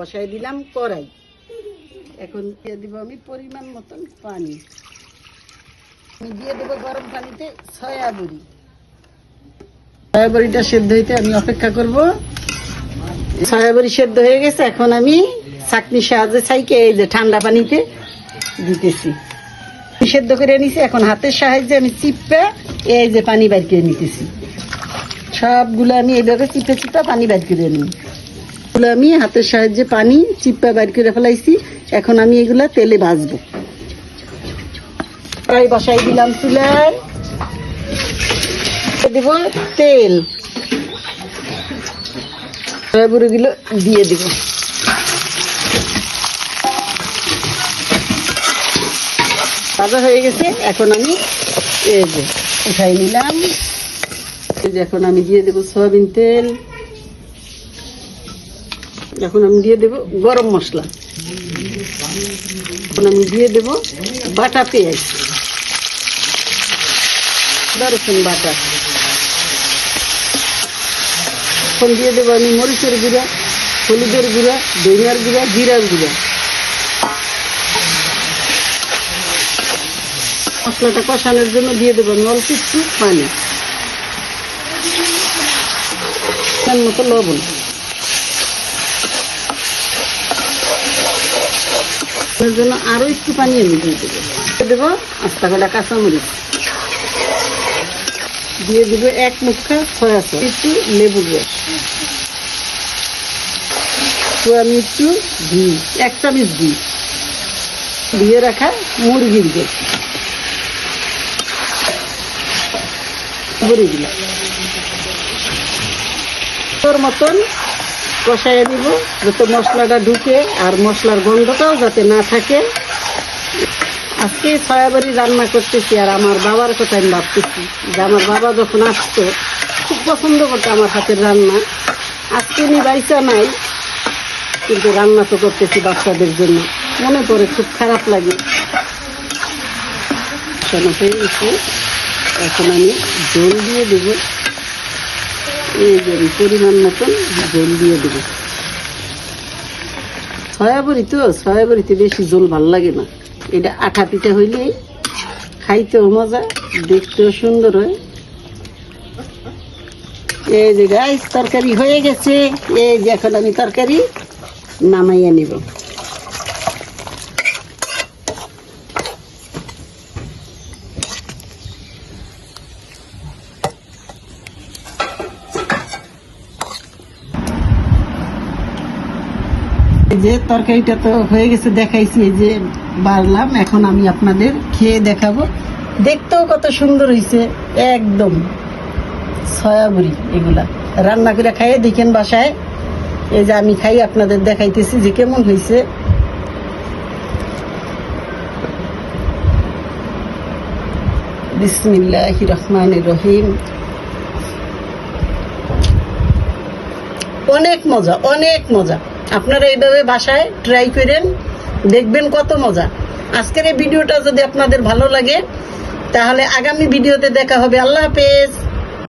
বসাই দিলাম কড়াই। এখন দিয়ে দিব আমি পরিমাণ মতন পানি। আমি দিয়ে দেবো গরম পানিতে সয়াবড়ি। সয়াবড়িটা সেদ্ধ হইতে আমি অপেক্ষা করব। সয়াবড়ি সেদ্ধ হয়ে গেছে, এখন আমি চাকনির সাহায্যে ছাইকে এই যে ঠান্ডা পানিতে দিতেছি। সেদ্ধ করে নিছি, এখন হাতের সাহায্যে আমি চিপে এই যে পানি বাইর করে নিতেছি। সবগুলো আমি এইভাবে চিপে চিপে পানি বাইর করে নিই। এগুলো আমি হাতের সাহায্যে পানি চিপা বাইর করে ফেলাইছি। এখন আমি এগুলা তেলে ভাজবো। কড়াই বসাই দিলাম চুলায়, দেব তেল, সয়াবড়িগুলো দিয়ে দেব। ভাজা হয়ে গেছে, এখন আমি এই যে উঠাই নিলাম। এই যে এখন আমি দিয়ে দেব সয়াবিন তেল। এখন আমি দিয়ে দেব গরম মশলা। এখন আমি দিয়ে দেব বাটা পেঁয়াজ, রসুন বাটা। এখন দিয়ে দেবো আমি মরিচের গুঁড়া, হলুদের গুঁড়া, ধনিয়ার গুঁড়া, জিরার গুঁড়া। মশলাটা কষানোর জন্য দিয়ে দেবো আমি অল্প একটু পানি, তার মতো লবণ। এর জন্য আরো একটু পানি আমি দিয়ে দেবো। দেবো আস্তা কলা কাঁচামরিচ, দিয়ে দেবো এক মুঠা সয়া সস, একটু লেবুর রস, তো আমি একটু ঘি, 1 চামচ ঘি, দিয়ে রাখা মুরগির গোশ ভরে দিলাম। তোর মতন কষাইয়ে দিব যাতে মশলাটা ঢুকে আর মশলার গন্ধটাও যাতে না থাকে। আজকে সয়াবড়ি রান্না করতেছি আর আমার বাবার কথা আমি ভাবতেছি যে আমার বাবা যখন আসতো খুব পছন্দ করতো আমার হাতের রান্না। আজকে উনি বাইসা নাই, কিন্তু রান্না তো করতেছি বাচ্চাদের জন্য, মনে পড়ে খুব খারাপ লাগে। এখন আমি জল দিয়ে দেব, এই যে পরিমাণ মতন জল দিয়ে দেব। সয়াবড়িতে বেশি জল ভাল লাগে না, এটা আঠা পিঠা হইলে খাইতেও মজা, দেখতেও সুন্দর হয়। এই যে গাইস তরকারি হয়ে গেছে, এই যে এখন আমি তরকারি নামাইয়া নিব। যে তরকারিটা তো হয়ে গেছে, দেখাইছি, এই যে বাড়লাম। এখন আমি আপনাদের খেয়ে দেখাবো। দেখতেও কত সুন্দর হয়েছে, একদম সয়াবড়ি। এগুলা রান্না করে খাইয়ে দেখেন বাসায়। এই যে আমি খাই আপনাদের দেখাইতেছি যে কেমন হয়েছে। বিসমিল্লাহির রহমানির রহিম। অনেক মজা, অনেক মজা। আপনারা এইভাবে বাসায় ট্রাই করেন, দেখবেন কত মজা। আজকের এই ভিডিওটা যদি আপনাদের ভালো লাগে তাহলে আগামী ভিডিওতে দেখা হবে। আল্লাহ হাফেজ।